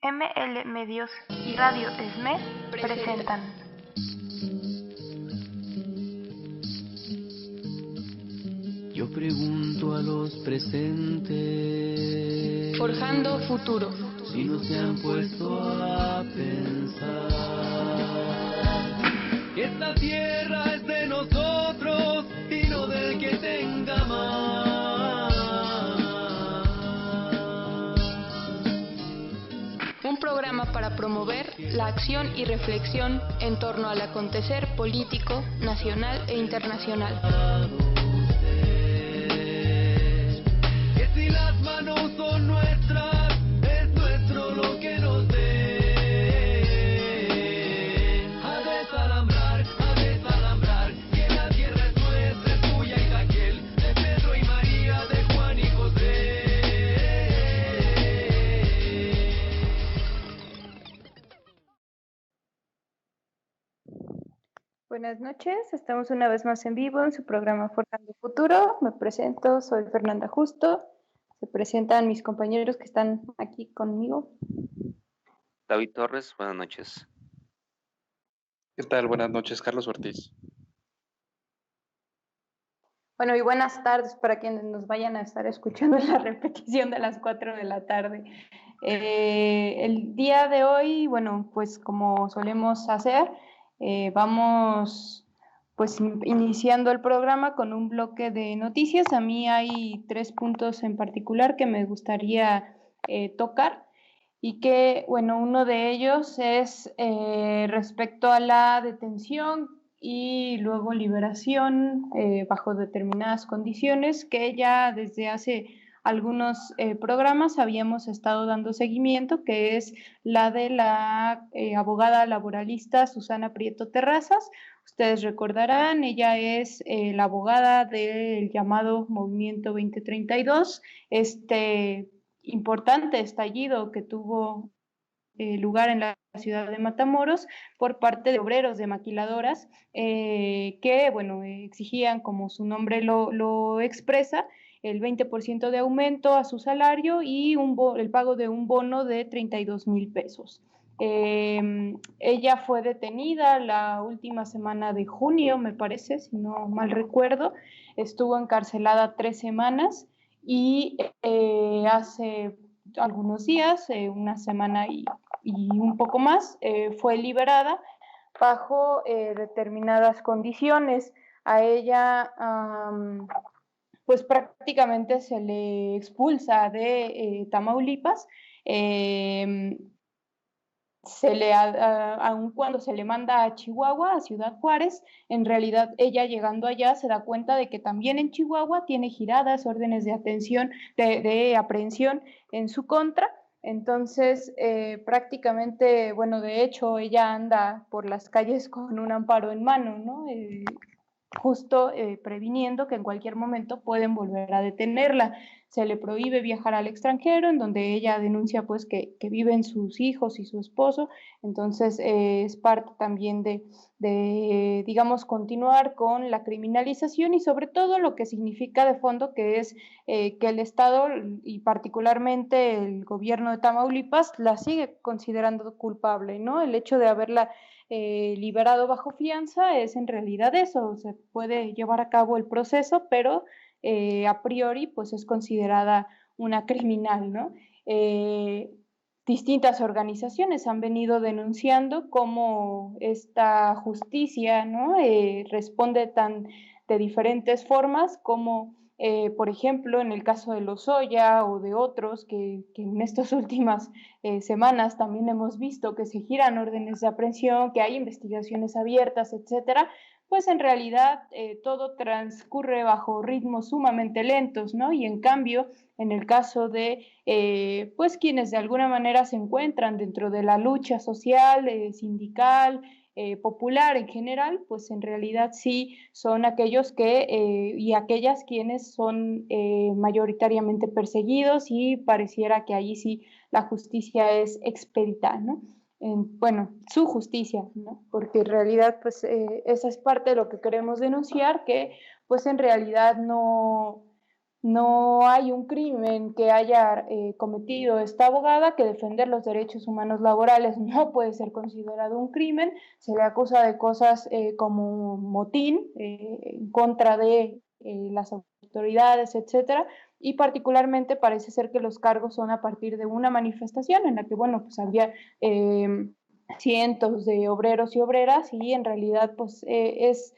ML Medios y Radio Esme presentan Yo pregunto a los presentes, Forjando futuro, si no se han puesto a pensar que esta tierra es de nosotros y no del que tenga más. un programa para promover la acción y reflexión en torno al acontecer político, nacional e internacional. Que si las manos son nuestras, es nuestro lo que nos den. A desalambrar, que la tierra es nuestra, es tuya y de aquel, de Pedro y María, de Juan y José. Buenas noches, estamos una vez más en vivo en su programa Forjando Futuro. Me presento, soy Fernanda Justo. Se presentan mis compañeros que están aquí conmigo. David Torres, buenas noches. ¿Qué tal? Buenas noches, Carlos Ortiz. Bueno, y buenas tardes para quienes nos vayan a estar escuchando en la repetición de las 4 de la tarde. El día de hoy, bueno, pues como solemos hacer, vamos pues iniciando el programa con un bloque de noticias. A mí hay 3 puntos en particular que me gustaría tocar y que, bueno, uno de ellos es respecto a la detención y luego liberación bajo determinadas condiciones que ya desde hace algunos programas habíamos estado dando seguimiento, que es la de la abogada laboralista Susana Prieto Terrazas. Ustedes recordarán, ella es la abogada del llamado Movimiento 2032, importante estallido que tuvo lugar en la ciudad de Matamoros por parte de obreros de maquiladoras que, bueno, exigían, como su nombre lo expresa, el 20% de aumento a su salario y el pago de un bono de 32,000 pesos. Ella fue detenida la última semana de junio, me parece, si no mal recuerdo. Estuvo encarcelada 3 semanas y hace algunos días, una semana y un poco más, fue liberada bajo determinadas condiciones. A ella pues prácticamente se le expulsa de Tamaulipas. Aun cuando se le manda a Chihuahua, a Ciudad Juárez, en realidad ella llegando allá se da cuenta de que también en Chihuahua tiene giradas órdenes de atención, de aprehensión en su contra. Entonces, prácticamente, bueno, de hecho, ella anda por las calles con un amparo en mano, ¿no? Justo previniendo que en cualquier momento pueden volver a detenerla. Se le prohíbe viajar al extranjero, en donde ella denuncia pues que viven sus hijos y su esposo. Entonces es parte también de, digamos, continuar con la criminalización y sobre todo lo que significa de fondo, que es que el Estado y particularmente el gobierno de Tamaulipas la sigue considerando culpable, ¿no? El hecho de haberla liberado bajo fianza es en realidad eso. Se puede llevar a cabo el proceso, pero a priori pues es considerada una criminal, ¿no? Distintas organizaciones han venido denunciando cómo esta justicia, ¿no? Responde de diferentes formas, como por ejemplo en el caso de Lozoya o de otros que en estas últimas semanas también hemos visto que se giran órdenes de aprehensión, que hay investigaciones abiertas, etcétera. Pues en realidad todo transcurre bajo ritmos sumamente lentos, ¿no? Y en cambio, en el caso de pues quienes de alguna manera se encuentran dentro de la lucha social, sindical, popular en general, pues en realidad sí son aquellos y aquellas quienes son mayoritariamente perseguidos y pareciera que allí sí la justicia es expedita, ¿no? Bueno, su justicia, ¿no? Porque en realidad pues esa es parte de lo que queremos denunciar, que pues en realidad no no hay un crimen que haya cometido esta abogada, que defender los derechos humanos laborales no puede ser considerado un crimen. Se le acusa de cosas como motín en contra de las autoridades, etcétera, y particularmente parece ser que los cargos son a partir de una manifestación en la que, bueno, pues había cientos de obreros y obreras, y en realidad pues es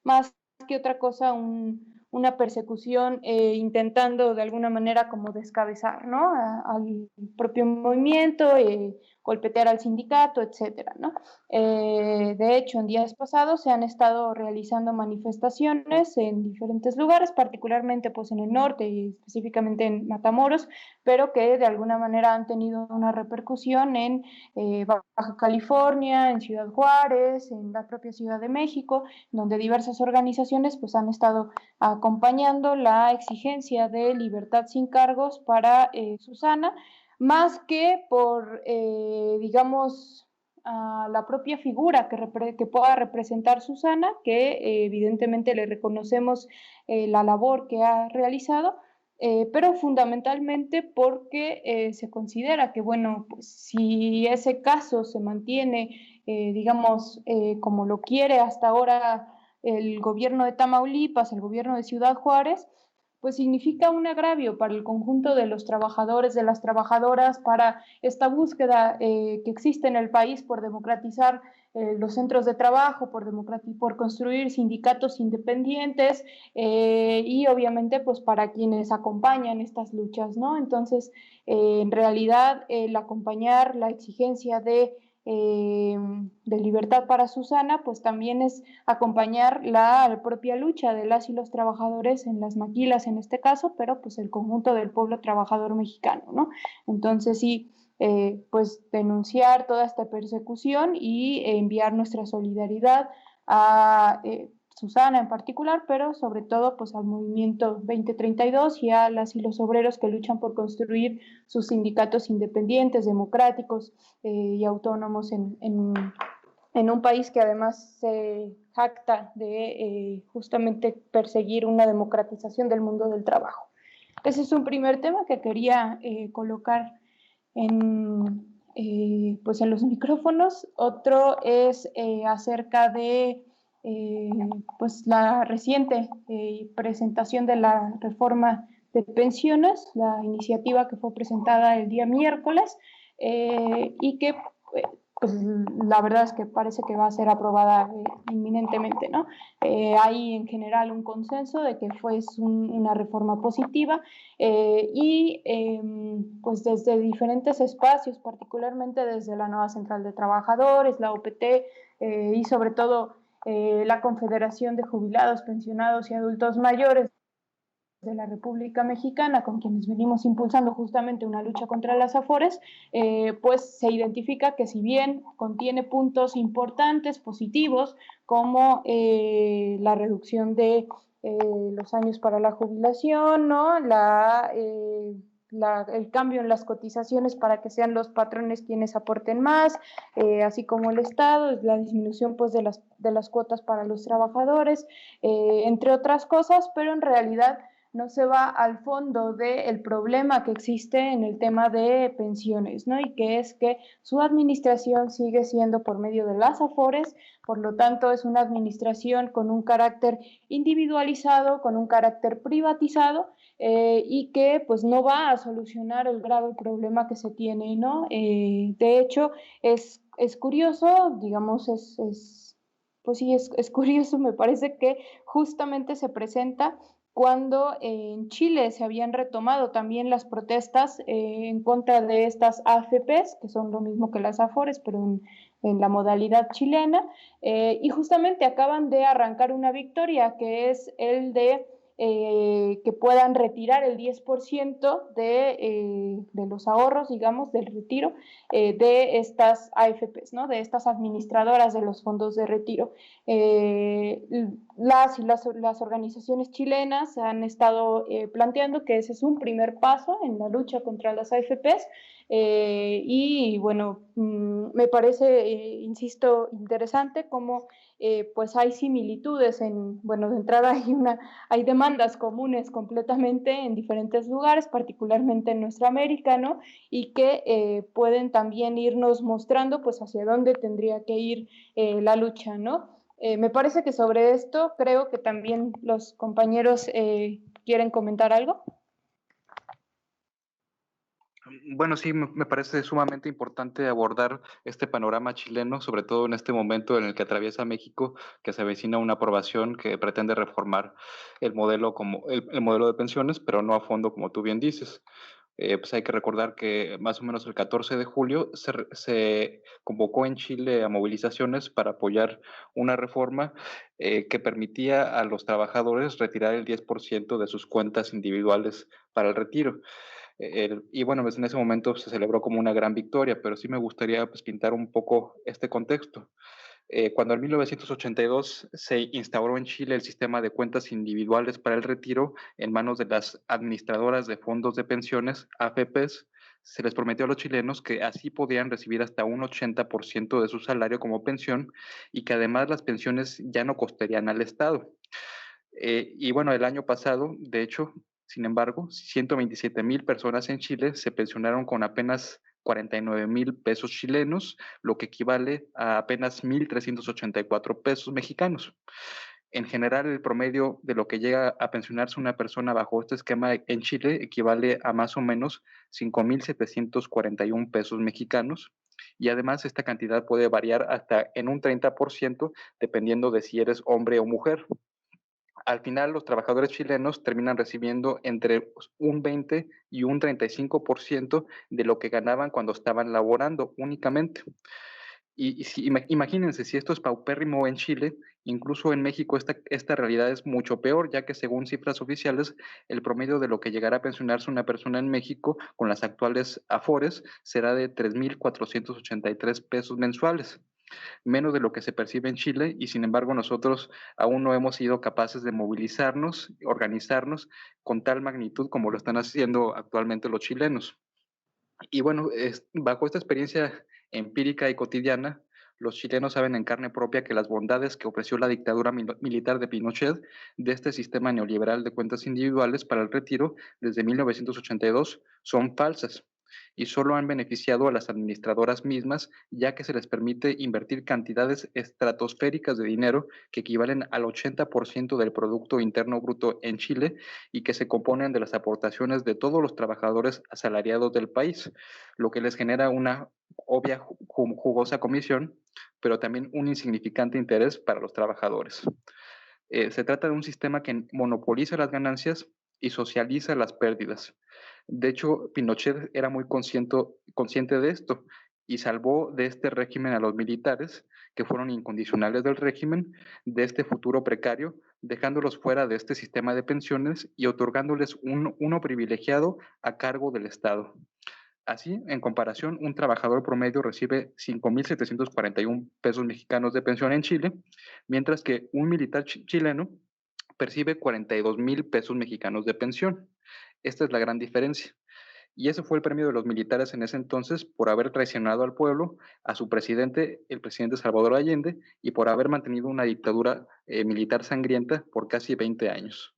más que otra cosa una persecución intentando de alguna manera como descabezar, ¿no? Al propio movimiento, golpetear al sindicato, etcétera, ¿no? De hecho, en días pasados se han estado realizando manifestaciones en diferentes lugares, particularmente pues en el norte y específicamente en Matamoros, pero que de alguna manera han tenido una repercusión en Baja California, en Ciudad Juárez, en la propia Ciudad de México, donde diversas organizaciones pues han estado acompañando la exigencia de libertad sin cargos para Susana, más que por, digamos, la propia figura que pueda representar Susana, que evidentemente le reconocemos la labor que ha realizado, pero fundamentalmente porque se considera que, bueno, pues si ese caso se mantiene, digamos, como lo quiere hasta ahora el gobierno de Tamaulipas, el gobierno de Ciudad Juárez, pues significa un agravio para el conjunto de los trabajadores, de las trabajadoras, para esta búsqueda que existe en el país por democratizar los centros de trabajo, por construir sindicatos independientes y obviamente pues para quienes acompañan estas luchas, ¿no? Entonces, en realidad, el acompañar la exigencia de libertad para Susana, pues también es acompañar la propia lucha de las y los trabajadores en las maquilas en este caso, pero pues el conjunto del pueblo trabajador mexicano, ¿no? Entonces sí, pues denunciar toda esta persecución y enviar nuestra solidaridad a Susana en particular, pero sobre todo pues al movimiento 2032 y a las y los obreros que luchan por construir sus sindicatos independientes, democráticos y autónomos en un país que además se jacta de justamente perseguir una democratización del mundo del trabajo. Ese es un primer tema que quería colocar pues en los micrófonos. Otro es acerca de pues la reciente presentación de la reforma de pensiones, la iniciativa que fue presentada el día miércoles y que pues la verdad es que parece que va a ser aprobada inminentemente, ¿no? Hay en general un consenso de que fue una reforma positiva y pues desde diferentes espacios, particularmente desde la Nueva Central de Trabajadores, la OPT y sobre todo la Confederación de Jubilados, Pensionados y Adultos Mayores de la República Mexicana, con quienes venimos impulsando justamente una lucha contra las afores, pues se identifica que si bien contiene puntos importantes, positivos, como la reducción de los años para la jubilación, ¿no? El cambio en las cotizaciones para que sean los patrones quienes aporten más, así como el Estado, la disminución pues, de las cuotas para los trabajadores, entre otras cosas, pero en realidad no se va al fondo del problema que existe en el tema de pensiones, ¿no? Y que es que su administración sigue siendo por medio de las afores, por lo tanto es una administración con un carácter individualizado, con un carácter privatizado y que pues no va a solucionar el grave problema que se tiene, ¿no? De hecho, es curioso, digamos, pues sí, es curioso, me parece que justamente se presenta cuando en Chile se habían retomado también las protestas en contra de estas AFPs, que son lo mismo que las AFORES, pero en la modalidad chilena, y justamente acaban de arrancar una victoria, que es el de que puedan retirar el 10% de los ahorros, digamos, del retiro de estas AFPs, ¿no? De estas administradoras de los fondos de retiro. Las organizaciones chilenas han estado planteando que ese es un primer paso en la lucha contra las AFPs Y bueno, me parece, insisto, interesante cómo pues hay similitudes bueno, de entrada hay demandas comunes completamente en diferentes lugares, particularmente en nuestra América, ¿no? Y que pueden también irnos mostrando pues hacia dónde tendría que ir la lucha, ¿no? Me parece que sobre esto creo que también los compañeros quieren comentar algo. Bueno, sí, me parece sumamente importante abordar este panorama chileno, sobre todo en este momento en el que atraviesa México, que se avecina una aprobación que pretende reformar el modelo el modelo de pensiones, pero no a fondo, como tú bien dices. Pues hay que recordar que más o menos el 14 de julio se convocó en Chile a movilizaciones para apoyar una reforma que permitía a los trabajadores retirar el 10% de sus cuentas individuales para el retiro. Y bueno, pues en ese momento se celebró como una gran victoria, pero sí me gustaría pues, pintar un poco este contexto. Cuando en 1982 se instauró en Chile el sistema de cuentas individuales para el retiro en manos de las administradoras de fondos de pensiones, AFPs, se les prometió a los chilenos que así podían recibir hasta un 80% de su salario como pensión y que además las pensiones ya no costarían al Estado. Y bueno, el año pasado, de hecho, sin embargo, 127,000 personas en Chile se pensionaron con apenas 49,000 pesos chilenos, lo que equivale a apenas 1,384 pesos mexicanos. En general, el promedio de lo que llega a pensionarse una persona bajo este esquema en Chile equivale a más o menos 5,741 pesos mexicanos. Y además, esta cantidad puede variar hasta en un 30% dependiendo de si eres hombre o mujer. Al final, los trabajadores chilenos terminan recibiendo entre un 20 y un 35% de lo que ganaban cuando estaban laborando únicamente. Y si, imagínense, si esto es paupérrimo en Chile, incluso en México esta realidad es mucho peor, ya que según cifras oficiales, el promedio de lo que llegará a pensionarse una persona en México con las actuales AFORES será de 3,483 pesos mensuales, menos de lo que se percibe en Chile, y sin embargo nosotros aún no hemos sido capaces de movilizarnos, organizarnos con tal magnitud como lo están haciendo actualmente los chilenos. Y bueno, bajo esta experiencia empírica y cotidiana, los chilenos saben en carne propia que las bondades que ofreció la dictadura militar de Pinochet de este sistema neoliberal de cuentas individuales para el retiro desde 1982 son falsas y solo han beneficiado a las administradoras mismas, ya que se les permite invertir cantidades estratosféricas de dinero que equivalen al 80% del Producto Interno Bruto en Chile y que se componen de las aportaciones de todos los trabajadores asalariados del país, lo que les genera una obvia jugosa comisión, pero también un insignificante interés para los trabajadores. Se trata de un sistema que monopoliza las ganancias y socializa las pérdidas. De hecho, Pinochet era muy consciente de esto y salvó de este régimen a los militares, que fueron incondicionales del régimen, de este futuro precario, dejándolos fuera de este sistema de pensiones y otorgándoles uno privilegiado a cargo del Estado. Así, en comparación, un trabajador promedio recibe 5,741 pesos mexicanos de pensión en Chile, mientras que un militar chileno percibe 42,000 pesos mexicanos de pensión. Esta es la gran diferencia. Y ese fue el premio de los militares en ese entonces por haber traicionado al pueblo, a su presidente, el presidente Salvador Allende, y por haber mantenido una dictadura militar sangrienta por casi 20 años.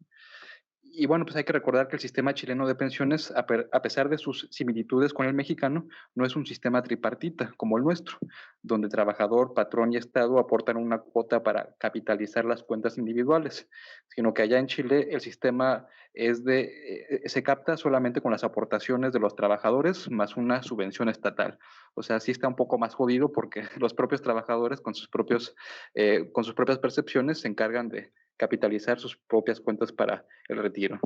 Y bueno, pues hay que recordar que el sistema chileno de pensiones, a pesar de sus similitudes con el mexicano, no es un sistema tripartita como el nuestro, donde trabajador, patrón y Estado aportan una cuota para capitalizar las cuentas individuales, sino que allá en Chile el sistema se capta solamente con las aportaciones de los trabajadores más una subvención estatal. O sea, sí está un poco más jodido porque los propios trabajadores con sus propias percepciones se encargan de capitalizar sus propias cuentas para el retiro.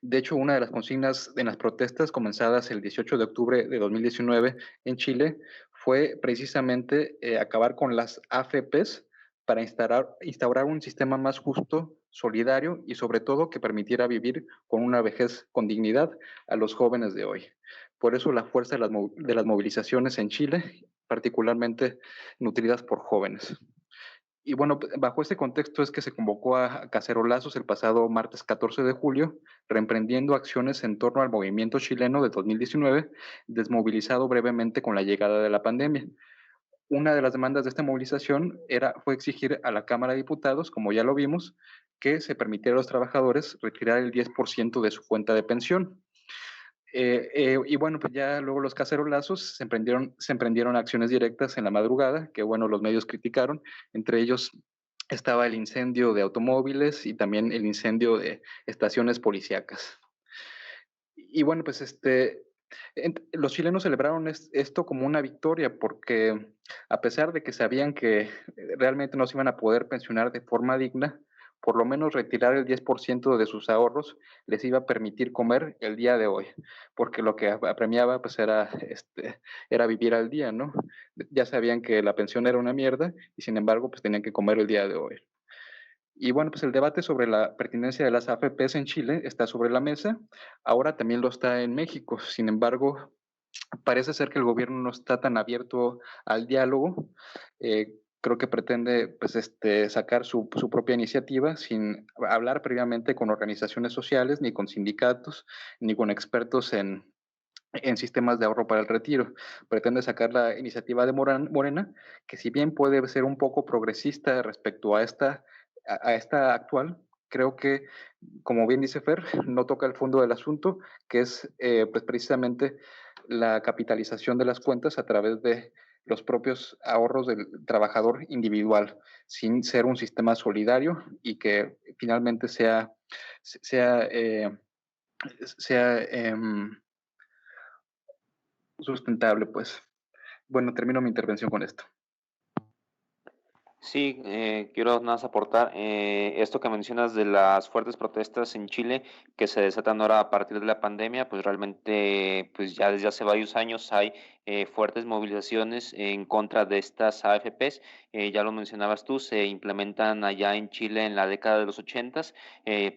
De hecho, una de las consignas en las protestas comenzadas el 18 de octubre de 2019 en Chile fue precisamente acabar con las AFPs para instaurar un sistema más justo, solidario y sobre todo que permitiera vivir con una vejez con dignidad a los jóvenes de hoy. Por eso la fuerza de las movilizaciones en Chile, particularmente nutridas por jóvenes. Y bueno, bajo ese contexto es que se convocó a cacerolazos el pasado martes 14 de julio, reemprendiendo acciones en torno al movimiento chileno de 2019, desmovilizado brevemente con la llegada de la pandemia. Una de las demandas de esta movilización fue exigir a la Cámara de Diputados, como ya lo vimos, que se permitiera a los trabajadores retirar el 10% de su cuenta de pensión. Y bueno, pues ya luego los cacerolazos se emprendieron acciones directas en la madrugada, que bueno, los medios criticaron. Entre ellos estaba el incendio de automóviles y también el incendio de estaciones policíacas. Y bueno, pues los chilenos celebraron esto como una victoria porque a pesar de que sabían que realmente no se iban a poder pensionar de forma digna, por lo menos retirar el 10% de sus ahorros les iba a permitir comer el día de hoy, porque lo que apremiaba pues era vivir al día, ¿no? Ya sabían que la pensión era una mierda y sin embargo pues tenían que comer el día de hoy. Y bueno, pues el debate sobre la pertinencia de las AFPs en Chile está sobre la mesa, ahora también lo está en México. Sin embargo, parece ser que el gobierno no está tan abierto al diálogo. Creo que pretende pues, sacar su propia iniciativa sin hablar previamente con organizaciones sociales, ni con sindicatos, ni con expertos en sistemas de ahorro para el retiro. Pretende sacar la iniciativa de Morena, que si bien puede ser un poco progresista respecto a esta actual, creo que, como bien dice Fer, no toca el fondo del asunto, que es pues precisamente la capitalización de las cuentas a través de los propios ahorros del trabajador individual, sin ser un sistema solidario y que finalmente sea sustentable, pues. Bueno, termino mi intervención con esto. Sí, quiero nada más aportar esto que mencionas de las fuertes protestas en Chile que se desatan ahora a partir de la pandemia, pues realmente pues ya desde hace varios años hay fuertes movilizaciones en contra de estas AFPs. Ya lo mencionabas tú, se implementan allá en Chile en la década de los 80,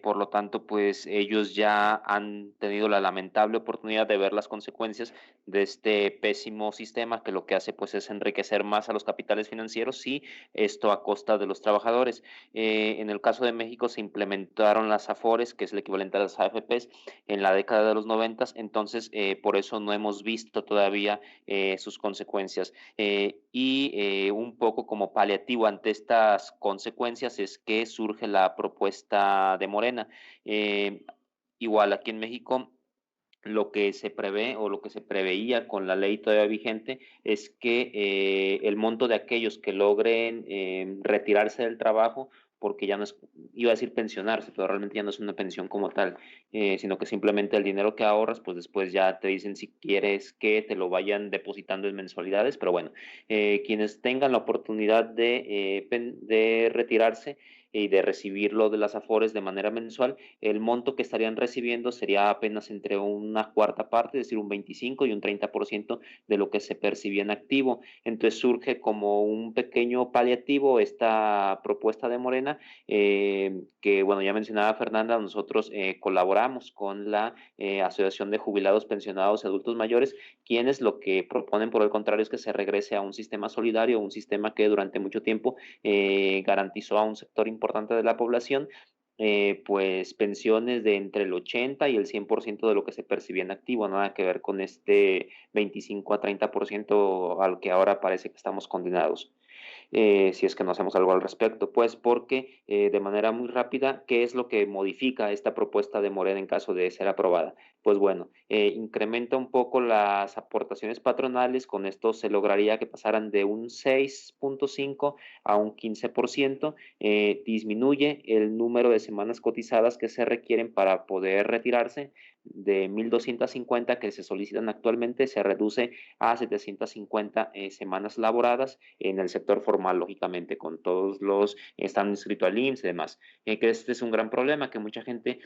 por lo tanto pues ellos ya han tenido la lamentable oportunidad de ver las consecuencias de este pésimo sistema que lo que hace pues es enriquecer más a los capitales financieros y esto a costa de los trabajadores. En el caso de México se implementaron las AFORES, que es el equivalente a las AFPs, en la década de los 90, entonces por eso no hemos visto todavía sus consecuencias. Un poco como paliativo ante estas consecuencias es que surge la propuesta de Morena. Igual aquí en México lo que se prevé o lo que se preveía con la ley todavía vigente es que el monto de aquellos que logren retirarse del trabajo, porque ya no es, iba a decir pensionarse, pero realmente ya no es una pensión como tal, sino que simplemente el dinero que ahorras, pues después ya te dicen si quieres que te lo vayan depositando en mensualidades, pero bueno, quienes tengan la oportunidad de retirarse y de recibirlo de las AFORES de manera mensual, el monto que estarían recibiendo sería apenas entre una cuarta parte, es decir, un 25 y un 30% de lo que se percibía en activo. Entonces surge como un pequeño paliativo esta propuesta de Morena, que bueno, ya mencionaba Fernanda, nosotros colaboramos con la Asociación de Jubilados, Pensionados y Adultos Mayores, quienes lo que proponen por el contrario es que se regrese a un sistema solidario, un sistema que durante mucho tiempo garantizó a un sector importante de la población pues pensiones de entre el 80 y el 100% de lo que se percibía en activo, nada que ver con este 25 a 30% al que ahora parece que estamos condenados. Si es que no hacemos algo al respecto, pues porque de manera muy rápida, ¿qué es lo que modifica esta propuesta de Morena en caso de ser aprobada? Pues bueno, incrementa un poco las aportaciones patronales, con esto se lograría que pasaran de un 6.5 a un 15%, disminuye el número de semanas cotizadas que se requieren para poder retirarse de 1.250 que se solicitan actualmente, se reduce a 750 semanas laboradas en el sector formal, lógicamente, con todos los que están inscritos al IMSS y demás. Que este es un gran problema, que mucha gente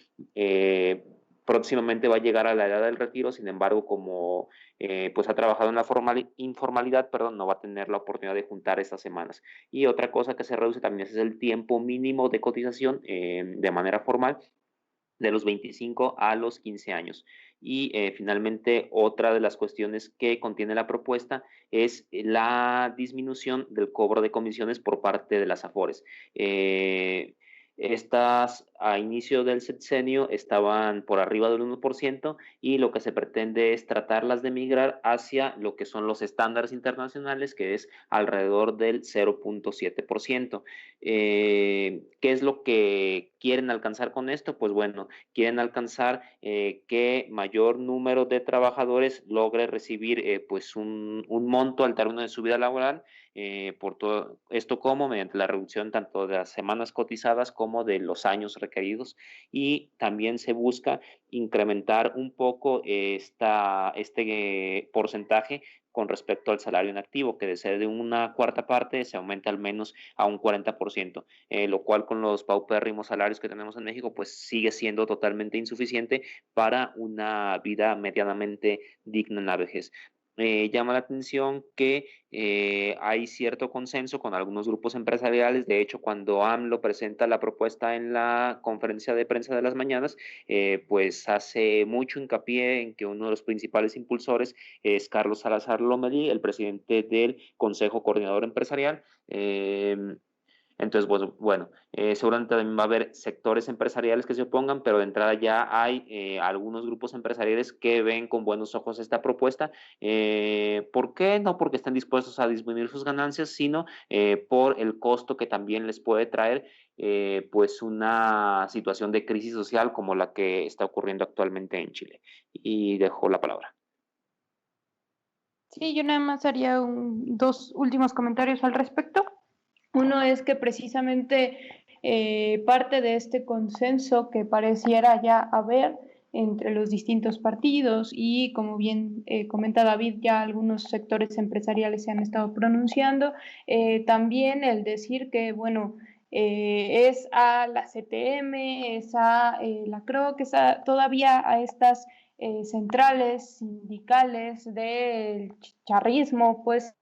próximamente va a llegar a la edad del retiro, sin embargo, como pues ha trabajado en la informalidad, perdón, no va a tener la oportunidad de juntar estas semanas. Y otra cosa que se reduce también es el tiempo mínimo de cotización de manera formal, de los 25 a los 15 años. Y finalmente, otra de las cuestiones que contiene la propuesta es la disminución del cobro de comisiones por parte de las AFORES. Estas a inicio del sexenio estaban por arriba del 1% y lo que se pretende es tratarlas de migrar hacia lo que son los estándares internacionales, que es alrededor del 0.7%. ¿Qué es lo que quieren alcanzar con esto? Pues bueno, quieren alcanzar que mayor número de trabajadores logre recibir pues un monto al término de su vida laboral, por todo esto, como mediante la reducción tanto de las semanas cotizadas como de los años requeridos, y también se busca incrementar un poco este porcentaje con respecto al salario en activo, que de ser de una cuarta parte se aumenta al menos a un 40%, lo cual con los paupérrimos salarios que tenemos en México pues sigue siendo totalmente insuficiente para una vida medianamente digna en la vejez. Llama la atención que hay cierto consenso con algunos grupos empresariales. De hecho, cuando AMLO presenta la propuesta en la conferencia de prensa de las mañanas, pues hace mucho hincapié en que uno de los principales impulsores es Carlos Salazar Lomelí, el presidente del Consejo Coordinador Empresarial. Entonces, pues, bueno, seguramente también va a haber sectores empresariales que se opongan, pero de entrada ya hay algunos grupos empresariales que ven con buenos ojos esta propuesta. ¿Por qué? No porque estén dispuestos a disminuir sus ganancias, sino por el costo que también les puede traer pues una situación de crisis social como la que está ocurriendo actualmente en Chile. Y dejo la palabra. Sí, yo nada más haría dos últimos comentarios al respecto. Uno es que precisamente parte de este consenso que pareciera ya haber entre los distintos partidos y, como bien comenta David, ya algunos sectores empresariales se han estado pronunciando, también el decir que, bueno, es a la CTM, es a la CROC, es todavía a estas centrales sindicales del charrismo, pues,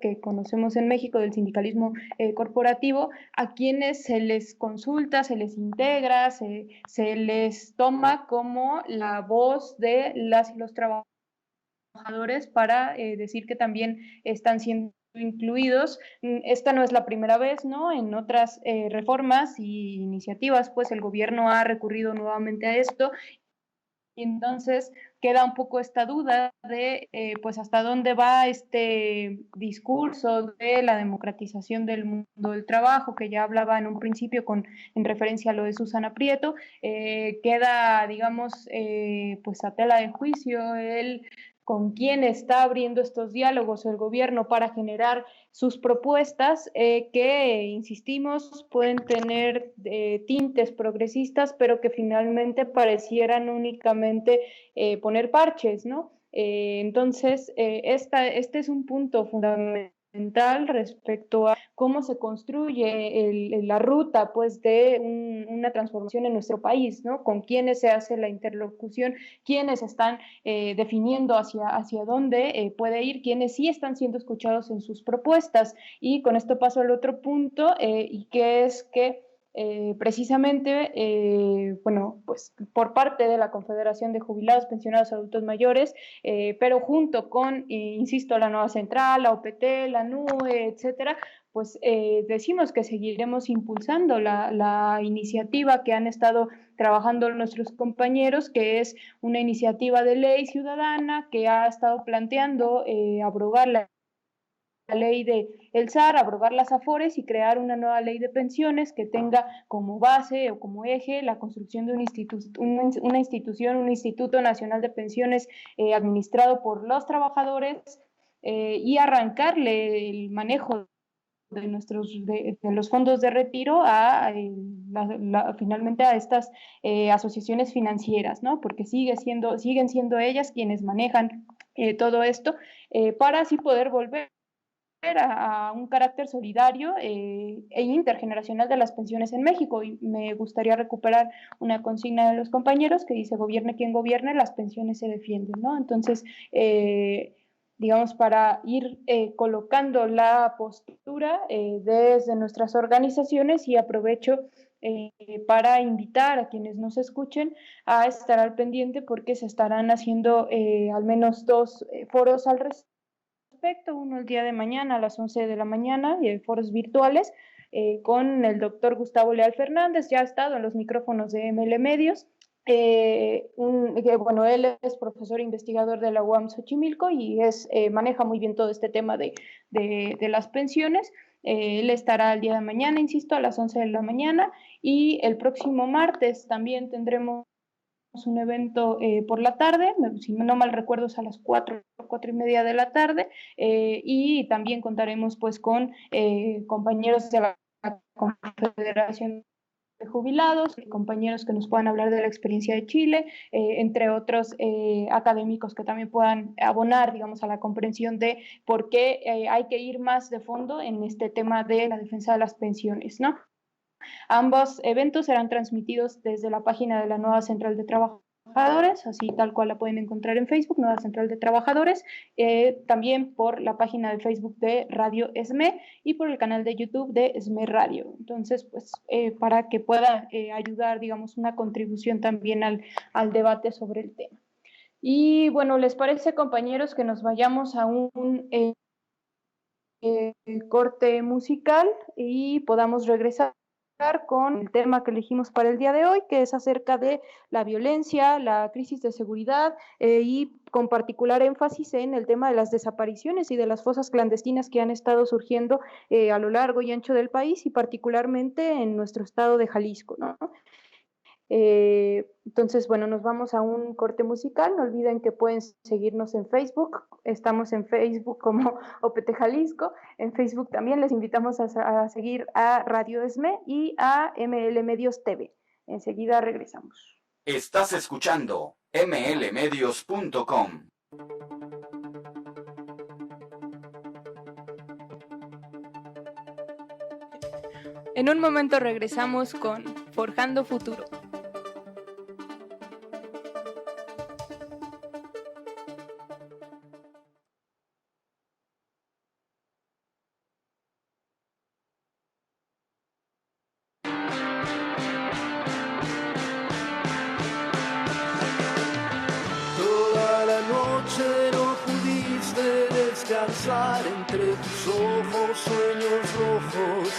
que conocemos en México, del sindicalismo corporativo, a quienes se les consulta, se les integra, se les toma como la voz de las y los trabajadores para decir que también están siendo incluidos. Esta no es la primera vez, ¿no? En otras reformas y iniciativas, pues el gobierno ha recurrido nuevamente a esto. Y entonces queda un poco esta duda de pues hasta dónde va este discurso de la democratización del mundo del trabajo, que ya hablaba en un principio en referencia a lo de Susana Prieto. Queda, digamos, pues a tela de juicio el con quién está abriendo estos diálogos el gobierno para generar sus propuestas, que, insistimos, pueden tener tintes progresistas, pero que finalmente parecieran únicamente poner parches, ¿no? Entonces, este es un punto fundamental respecto a cómo se construye la ruta, pues, de una transformación en nuestro país, ¿no? Con quiénes se hace la interlocución, quiénes están definiendo hacia dónde puede ir, quiénes sí están siendo escuchados en sus propuestas. Y con esto paso al otro punto, y que es que precisamente, bueno, pues por parte de la Confederación de Jubilados, Pensionados, Adultos Mayores, pero junto con, insisto, la nueva central, la OPT, la NUE, etcétera, pues decimos que seguiremos impulsando la iniciativa que han estado trabajando nuestros compañeros, que es una iniciativa de ley ciudadana que ha estado planteando abrogar la ley del SAR, abrogar las AFORES y crear una nueva ley de pensiones que tenga como base o como eje la construcción de una institución, un Instituto Nacional de Pensiones administrado por los trabajadores, y arrancarle el manejo de los fondos de retiro finalmente a estas asociaciones financieras, ¿no? Porque siguen siendo ellas quienes manejan todo esto, para así poder volver a un carácter solidario e intergeneracional de las pensiones en México. Y me gustaría recuperar una consigna de los compañeros que dice: gobierne quien gobierne, las pensiones se defienden, ¿no? Entonces, digamos, para ir colocando la postura desde nuestras organizaciones, y aprovecho para invitar a quienes nos escuchen a estar al pendiente, porque se estarán haciendo al menos 2 foros al respecto, uno el día de mañana a las 11 de la mañana, foros virtuales, con el doctor Gustavo Leal Fernández. Ya ha estado en los micrófonos de ML Medios. Bueno, él es profesor investigador de la UAM Xochimilco y maneja muy bien todo este tema de las pensiones. Él estará el día de mañana, insisto, a las 11 de la mañana, y el próximo martes también tendremos un evento por la tarde, si no mal recuerdo es a las 4:30 de la tarde, y también contaremos pues con compañeros de la Confederación de Jubilados, compañeros que nos puedan hablar de la experiencia de Chile, entre otros académicos que también puedan abonar, digamos, a la comprensión de por qué hay que ir más de fondo en este tema de la defensa de las pensiones, ¿no? Ambos eventos serán transmitidos desde la página de la Nueva Central de Trabajadores, así tal cual la pueden encontrar en Facebook, Nueva Central de Trabajadores, también por la página de Facebook de Radio ESME y por el canal de YouTube de ESME Radio. Entonces, pues, para que pueda ayudar, digamos, una contribución también al debate sobre el tema. Y bueno, ¿les parece, compañeros, que nos vayamos a un corte musical y podamos regresar con el tema que elegimos para el día de hoy, que es acerca de la violencia, la crisis de seguridad y con particular énfasis en el tema de las desapariciones y de las fosas clandestinas que han estado surgiendo a lo largo y ancho del país y particularmente en nuestro estado de Jalisco, ¿no? Entonces, bueno, nos vamos a un corte musical. No olviden que pueden seguirnos en Facebook. Estamos en Facebook como OPT Jalisco. En Facebook también les invitamos a seguir a Radio ESME y a ML Medios TV. Enseguida regresamos. Estás escuchando mlmedios.com. En un momento regresamos con Forjando Futuro. Toda la noche no pudiste descansar, entre tus ojos sueños rojos,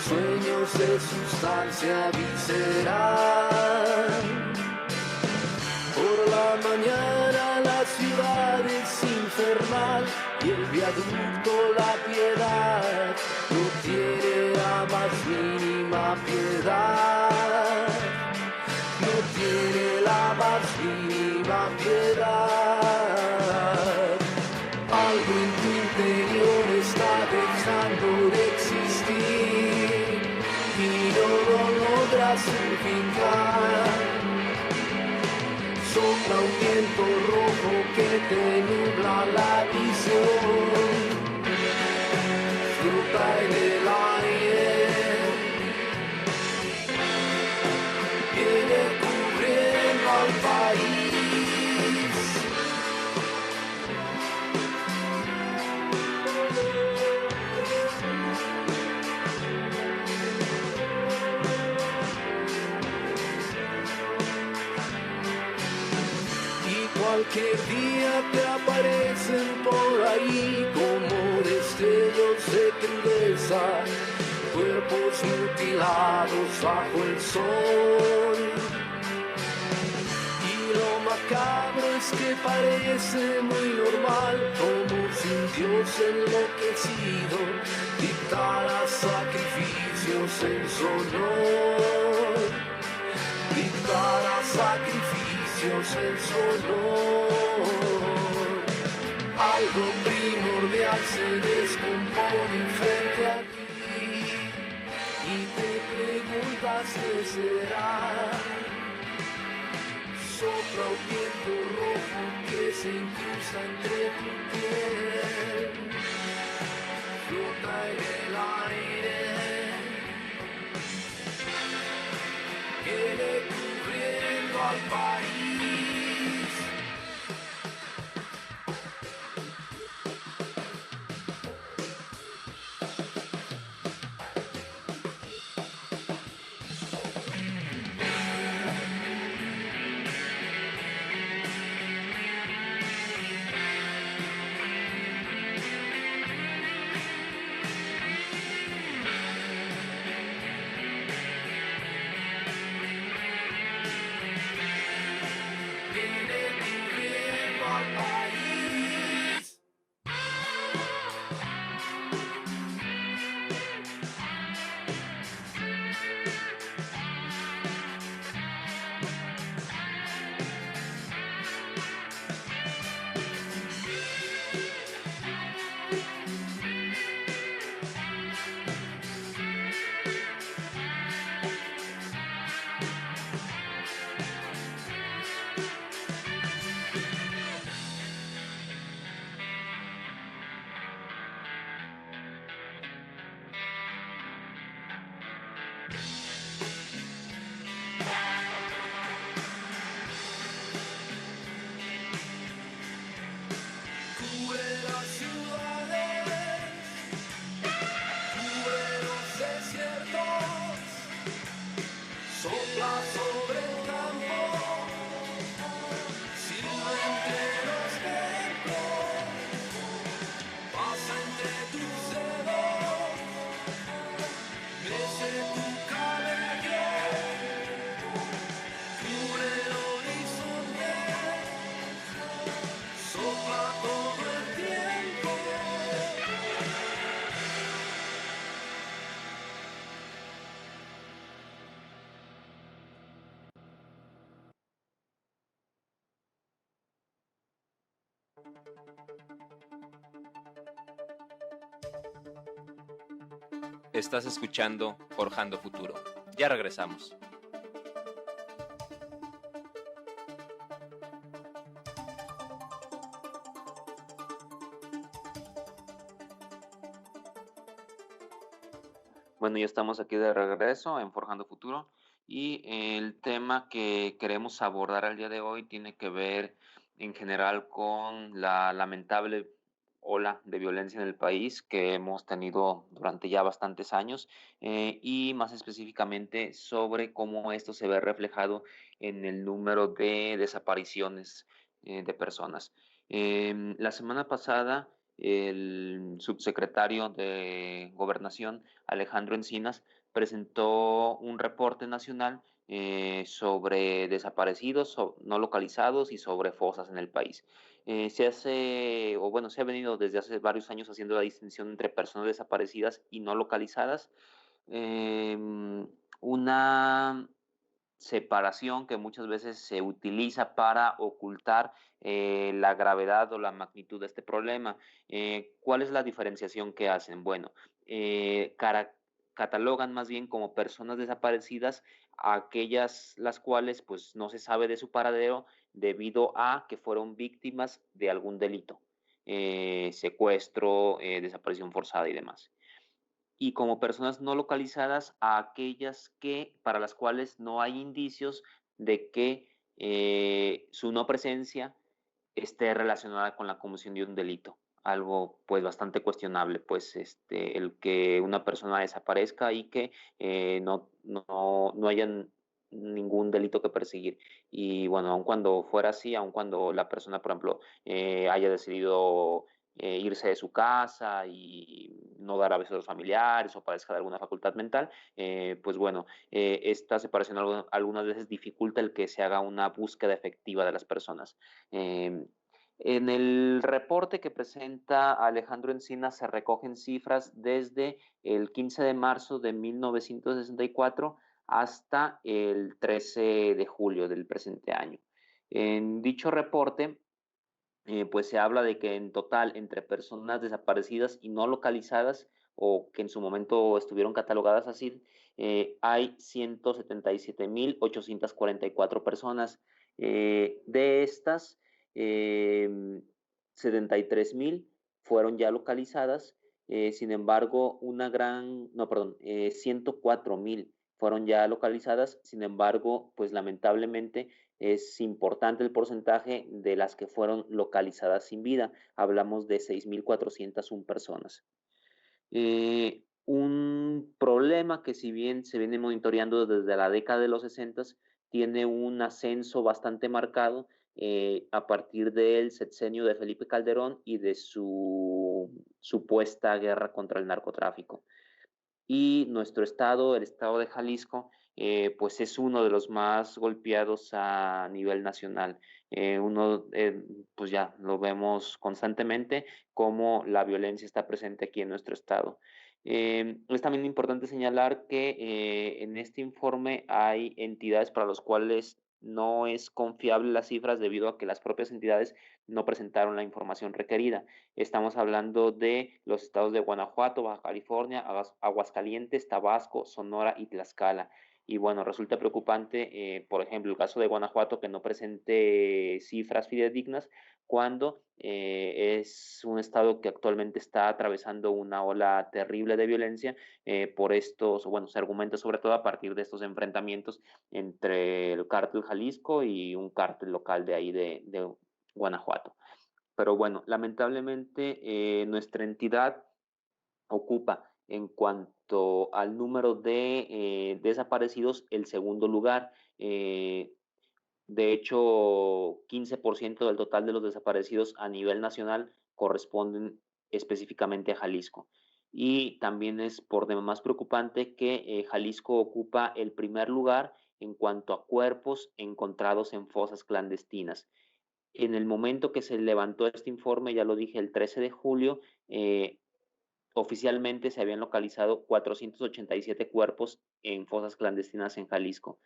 sueños de sustancia visceral. Por la mañana la ciudad es infernal y el viaducto La Piedad no tiene la más mínima piedad. No tiene la más mínima piedad. Algo en tu interior está dejando de existir y no lo logras unificar. Sopla un viento rojo que te nubla la visión. Flota en el aire. Viene cubriendo al país. Y cualquier día te aparecen por ahí como destellos de crudeza, cuerpos mutilados bajo el sol. Y lo macabro es que parece muy normal, como si un Dios enloquecido dictara sacrificios en su honor. Dictara sacrificios en su honor. Algo primordial se descompone frente a ti y te preguntas qué será. Sopla un viento rojo que se incrusta entre tu piel. Flota en el aire. Viene cubriendo al país. Estás escuchando Forjando Futuro. Ya regresamos. Bueno, ya estamos aquí de regreso en Forjando Futuro y el tema que queremos abordar el día de hoy tiene que ver en general con la lamentable ola de violencia en el país que hemos tenido durante ya bastantes años, y más específicamente sobre cómo esto se ve reflejado en el número de desapariciones de personas. La semana pasada el subsecretario de Gobernación, Alejandro Encinas, presentó un reporte nacional sobre desaparecidos no localizados y sobre fosas en el país. Se ha venido desde hace varios años haciendo la distinción entre personas desaparecidas y no localizadas. Una separación que muchas veces se utiliza para ocultar la gravedad o la magnitud de este problema. ¿Cuál es la diferenciación que hacen? Bueno, catalogan más bien como personas desaparecidas a aquellas las cuales pues no se sabe de su paradero debido a que fueron víctimas de algún delito, secuestro, desaparición forzada y demás. Y como personas no localizadas a aquellas para las cuales no hay indicios de que su no presencia esté relacionada con la comisión de un delito. Algo pues bastante cuestionable, pues el que una persona desaparezca y que no haya ningún delito que perseguir. Y bueno, aun cuando fuera así, aun cuando la persona, por ejemplo, haya decidido irse de su casa y no dar avisos a los familiares o padezca de alguna facultad mental, pues bueno, esta separación algunas veces dificulta el que se haga una búsqueda efectiva de las personas. En el reporte que presenta Alejandro Encinas se recogen cifras desde el 15 de marzo de 1964 hasta el 13 de julio del presente año. En dicho reporte, pues se habla de que en total entre personas desaparecidas y no localizadas o que en su momento estuvieron catalogadas así, hay 177.844 personas. De estas, 73.000 fueron ya localizadas. Sin embargo, 104.000 fueron ya localizadas. Sin embargo, pues lamentablemente es importante el porcentaje de las que fueron localizadas sin vida. Hablamos de 6.401 personas. Un problema que, si bien se viene monitoreando desde la década de los 60, tiene un ascenso bastante marcado a partir del sexenio de Felipe Calderón y de su supuesta guerra contra el narcotráfico. Y nuestro estado, el estado de Jalisco, pues es uno de los más golpeados a nivel nacional. Pues ya lo vemos constantemente cómo la violencia está presente aquí en nuestro estado. Es también importante señalar que en este informe hay entidades para las cuales no es confiable las cifras debido a que las propias entidades no presentaron la información requerida. Estamos hablando de los estados de Guanajuato, Baja California, Aguascalientes, Tabasco, Sonora y Tlaxcala. Y bueno, resulta preocupante, por ejemplo, el caso de Guanajuato, que no presente cifras fidedignas cuando es un estado que actualmente está atravesando una ola terrible de violencia por estos, bueno, se argumenta sobre todo a partir de estos enfrentamientos entre el cártel Jalisco y un cártel local de ahí de Guanajuato. Pero bueno, lamentablemente nuestra entidad ocupa en cuanto al número de desaparecidos el segundo lugar. De hecho, 15% del total de los desaparecidos a nivel nacional corresponden específicamente a Jalisco. Y también es por demás preocupante que Jalisco ocupa el primer lugar en cuanto a cuerpos encontrados en fosas clandestinas. En el momento que se levantó este informe, ya lo dije, el 13 de julio, oficialmente se habían localizado 487 cuerpos en fosas clandestinas en Jalisco.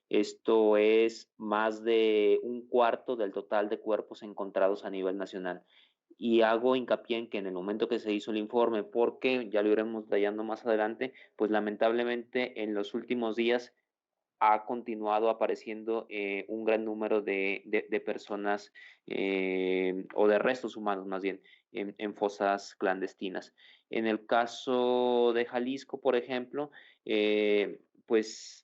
Esto es más de un cuarto del total de cuerpos encontrados a nivel nacional. Y hago hincapié en que en el momento que se hizo el informe, porque ya lo iremos detallando más adelante, pues lamentablemente en los últimos días ha continuado apareciendo un gran número de personas o de restos humanos más bien en fosas clandestinas. En el caso de Jalisco, por ejemplo, pues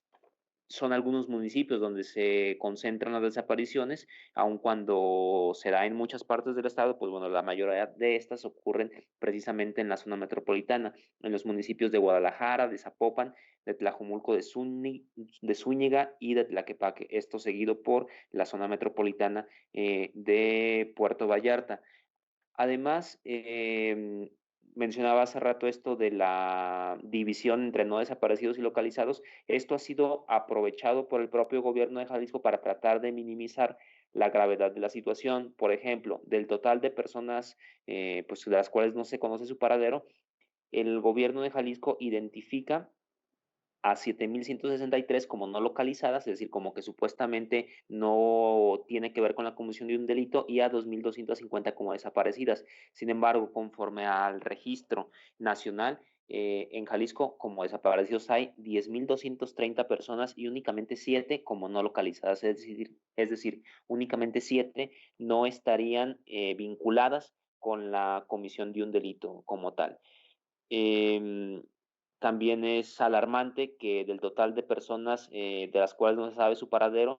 son algunos municipios donde se concentran las desapariciones, aun cuando se da en muchas partes del estado, pues bueno, la mayoría de estas ocurren precisamente en la zona metropolitana, en los municipios de Guadalajara, de Zapopan, de Tlajumulco de Zúñiga y de Tlaquepaque, esto seguido por la zona metropolitana de Puerto Vallarta. Además, mencionaba hace rato esto de la división entre no desaparecidos y localizados. Esto ha sido aprovechado por el propio gobierno de Jalisco para tratar de minimizar la gravedad de la situación. Por ejemplo, del total de personas pues, de las cuales no se conoce su paradero, el gobierno de Jalisco identifica a 7.163 como no localizadas, es decir, como que supuestamente no tiene que ver con la comisión de un delito, y a 2.250 como desaparecidas. Sin embargo, conforme al registro nacional, en Jalisco como desaparecidos hay 10.230 personas y únicamente 7 como no localizadas, es decir únicamente 7 no estarían vinculadas con la comisión de un delito como tal. Eh, También es alarmante que del total de personas de las cuales no se sabe su paradero,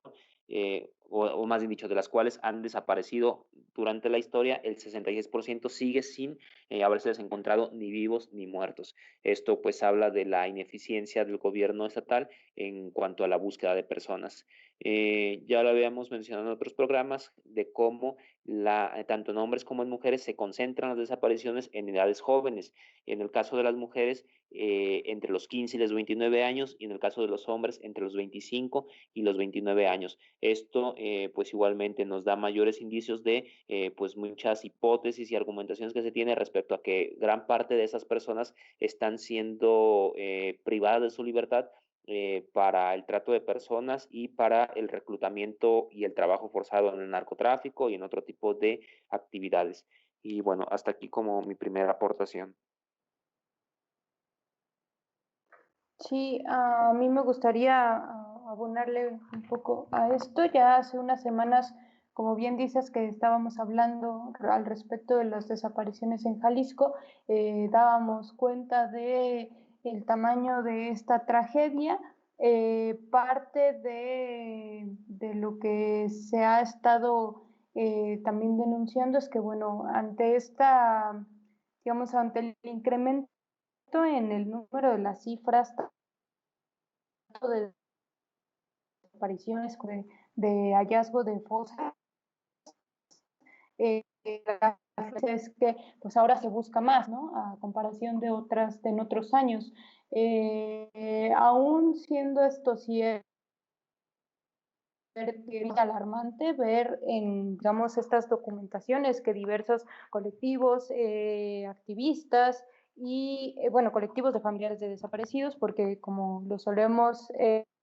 o más bien dicho, de las cuales han desaparecido durante la historia, el 66% sigue sin haberse encontrado ni vivos ni muertos. Esto pues habla de la ineficiencia del gobierno estatal en cuanto a la búsqueda de personas. Ya lo habíamos mencionado en otros programas de cómo tanto en hombres como en mujeres se concentran las desapariciones en edades jóvenes. En el caso de las mujeres, entre los 15 y los 29 años, y en el caso de los hombres, entre los 25 y los 29 años. Esto, pues igualmente nos da mayores indicios de, pues muchas hipótesis y argumentaciones que se tiene respecto a que gran parte de esas personas están siendo privadas de su libertad para el trato de personas y para el reclutamiento y el trabajo forzado en el narcotráfico y en otro tipo de actividades. Y bueno, hasta aquí como mi primera aportación. Sí, a mí me gustaría abonarle un poco a esto. Ya hace unas semanas, como bien dices, que estábamos hablando al respecto de las desapariciones en Jalisco, dábamos cuenta de el tamaño de esta tragedia. Parte de lo que se ha estado también denunciando es que, bueno, ante esta, digamos, ante el incremento en el número de las cifras de desapariciones, de hallazgo de fosas, es que pues ahora se busca más, ¿no? A comparación de en otros años. Aún siendo esto cierto, es alarmante ver en, digamos, estas documentaciones que diversos colectivos, activistas y, bueno, colectivos de familiares de desaparecidos, porque como lo solemos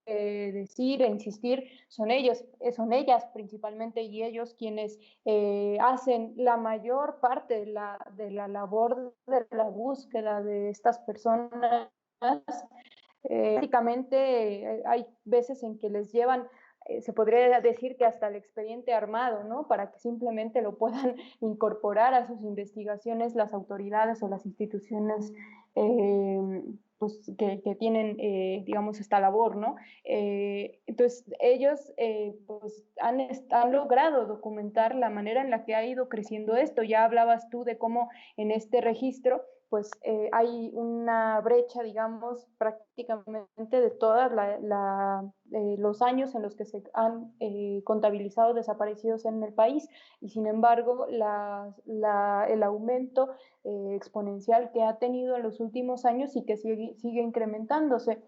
decir e insistir, son ellas principalmente y ellos quienes hacen la mayor parte de la labor de la búsqueda de estas personas. Prácticamente hay veces en que les llevan, se podría decir que hasta el expediente armado, ¿no? Para que simplemente lo puedan incorporar a sus investigaciones las autoridades o las instituciones pues, que tienen, digamos, esta labor, ¿no? Entonces, ellos pues, han logrado documentar la manera en la que ha ido creciendo esto. Ya hablabas tú de cómo en este registro pues hay una brecha, digamos, prácticamente de todos los años en los que se han contabilizado desaparecidos en el país, y sin embargo el aumento exponencial que ha tenido en los últimos años y que sigue incrementándose.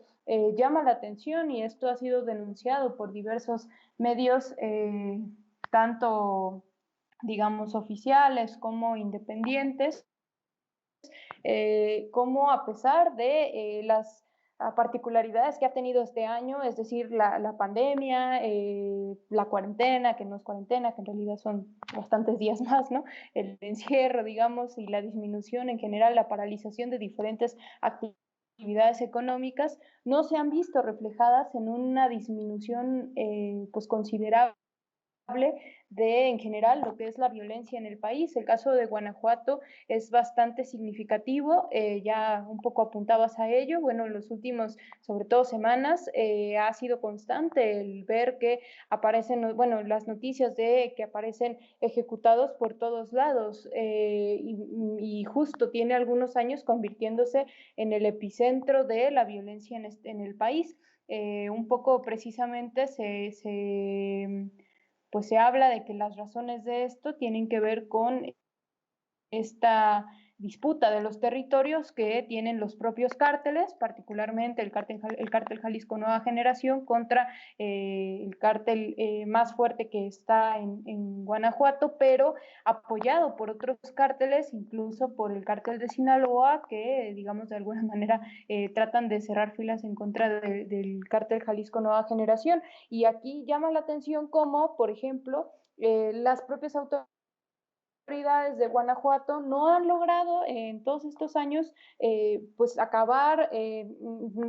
Llama la atención, y esto ha sido denunciado por diversos medios, tanto, digamos, oficiales como independientes, como a pesar de las particularidades que ha tenido este año, es decir, la pandemia, la cuarentena, que no es cuarentena, que en realidad son bastantes días más, ¿no? El encierro, digamos, y la disminución en general, la paralización de diferentes actividades económicas, no se han visto reflejadas en una disminución pues considerable de, en general, lo que es la violencia en el país. El caso de Guanajuato es bastante significativo, ya un poco apuntabas a ello. Bueno, en los últimos, sobre todo semanas, ha sido constante el ver que aparecen, bueno, las noticias de que aparecen ejecutados por todos lados, y justo tiene algunos años convirtiéndose en el epicentro de la violencia en el país. Un poco precisamente pues se habla de que las razones de esto tienen que ver con esta disputa de los territorios que tienen los propios cárteles, particularmente el cártel Jalisco Nueva Generación contra el cártel más fuerte que está en Guanajuato, pero apoyado por otros cárteles, incluso por el cártel de Sinaloa, que digamos de alguna manera tratan de cerrar filas en contra del cártel Jalisco Nueva Generación. Y aquí llama la atención cómo, por ejemplo, las propias autoridades de Guanajuato no han logrado en todos estos años pues acabar,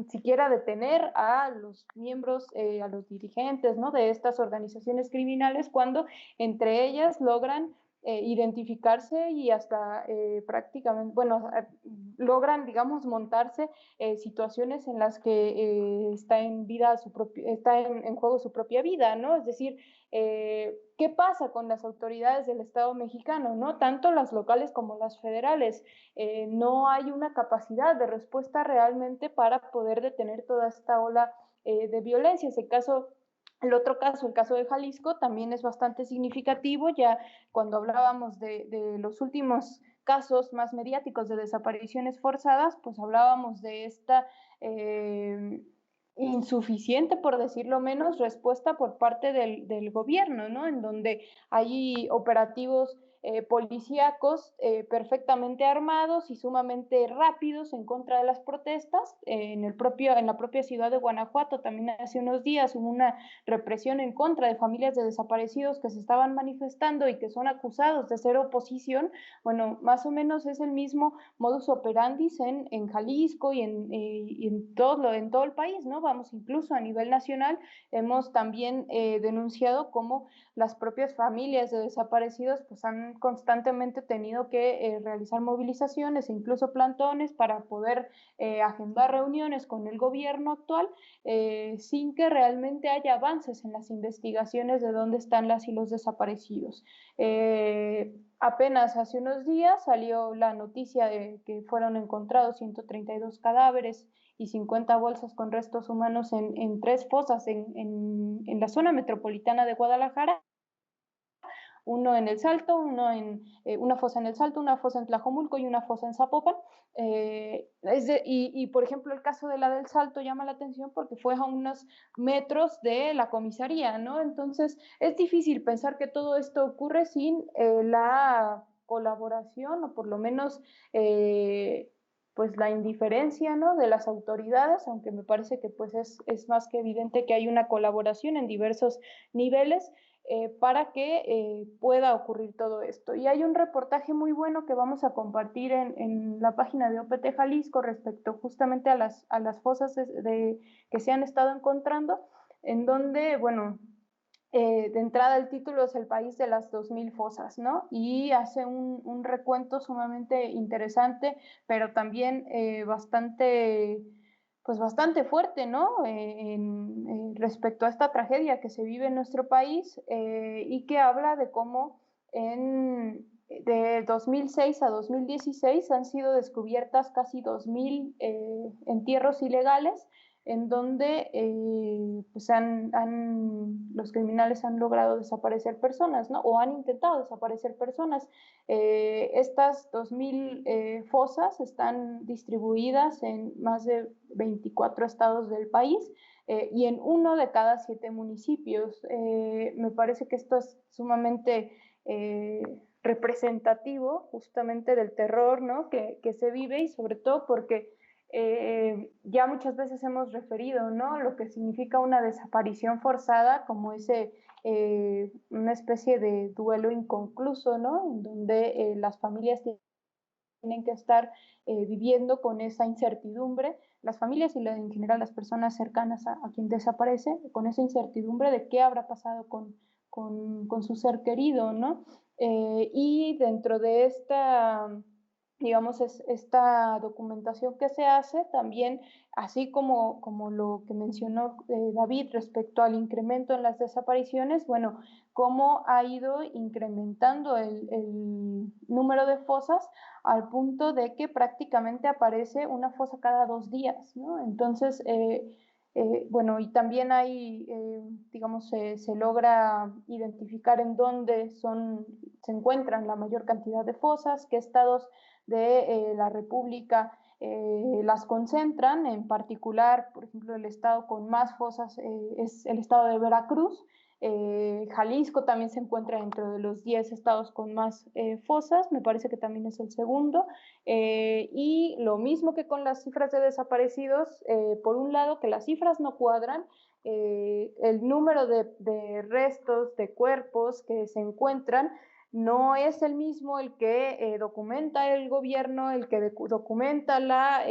siquiera detener a los miembros, a los dirigentes, ¿no?, de estas organizaciones criminales, cuando entre ellas logran identificarse y hasta prácticamente, bueno, logran, digamos, montarse situaciones en las que está en juego su propia vida, ¿no? Es decir, ¿qué pasa con las autoridades del Estado mexicano, ¿no? Tanto las locales como las federales. No hay una capacidad de respuesta realmente para poder detener toda esta ola de violencia. El otro caso, el caso de Jalisco, también es bastante significativo. Ya cuando hablábamos de los últimos casos más mediáticos de desapariciones forzadas, pues hablábamos de esta insuficiente, por decirlo menos, respuesta por parte del gobierno, ¿no? En donde hay operativos policíacos perfectamente armados y sumamente rápidos en contra de las protestas. En la propia ciudad de Guanajuato también hace unos días hubo una represión en contra de familias de desaparecidos que se estaban manifestando y que son acusados de ser oposición. Bueno, más o menos es el mismo modus operandi en Jalisco y en todo el país, ¿no? Vamos, incluso a nivel nacional hemos también denunciado cómo las propias familias de desaparecidos pues han constantemente tenido que realizar movilizaciones e incluso plantones para poder agendar reuniones con el gobierno actual, sin que realmente haya avances en las investigaciones de dónde están las y los desaparecidos. Apenas hace unos días salió la noticia de que fueron encontrados 132 cadáveres y 50 bolsas con restos humanos en 3 fosas en la zona metropolitana de Guadalajara. Uno en El Salto, una fosa en El Salto, una fosa en Tlajomulco y una fosa en Zapopan. Por ejemplo, el caso de la del Salto llama la atención porque fue a unos metros de la comisaría, ¿no? Entonces, es difícil pensar que todo esto ocurre sin la colaboración, o por lo menos pues la indiferencia, ¿no?, de las autoridades, aunque me parece que pues es más que evidente que hay una colaboración en diversos niveles para que pueda ocurrir todo esto. Y hay un reportaje muy bueno que vamos a compartir en la página de OPT Jalisco respecto justamente a las fosas que se han estado encontrando, en donde, bueno, de entrada el título es El país de las 2000 fosas, ¿no? Y hace un recuento sumamente interesante, pero también bastante fuerte, ¿no? Respecto a esta tragedia que se vive en nuestro país, y que habla de cómo de 2006 a 2016 han sido descubiertas casi 2.000 entierros ilegales en donde pues los criminales han logrado desaparecer personas, ¿no? O han intentado desaparecer personas. Estas 2.000 fosas están distribuidas en más de 24 estados del país y en 1 de cada 7 municipios. Me parece que esto es sumamente representativo justamente del terror, ¿no? que se vive, y sobre todo porque ya muchas veces hemos referido, ¿no? Lo que significa una desaparición forzada como una especie de duelo inconcluso, ¿no? En donde las familias tienen que estar viviendo con esa incertidumbre, las familias y en general las personas cercanas a quien desaparece, con esa incertidumbre de qué habrá pasado con su ser querido, ¿no? Y dentro de digamos, esta documentación que se hace, también, así como lo que mencionó David respecto al incremento en las desapariciones, bueno, cómo ha ido incrementando el número de fosas al punto de que prácticamente aparece una fosa cada 2 días, ¿no? Entonces, bueno, y también hay, digamos, se logra identificar en dónde se encuentran la mayor cantidad de fosas, qué estados de la República las concentran. En particular, por ejemplo, el estado con más fosas es el estado de Veracruz. Jalisco también se encuentra dentro de los 10 estados con más fosas, me parece que también es el segundo. Y lo mismo que con las cifras de desaparecidos, por un lado que las cifras no cuadran, el número de restos, de cuerpos que se encuentran, no es el mismo el que documenta el gobierno, el que documenta la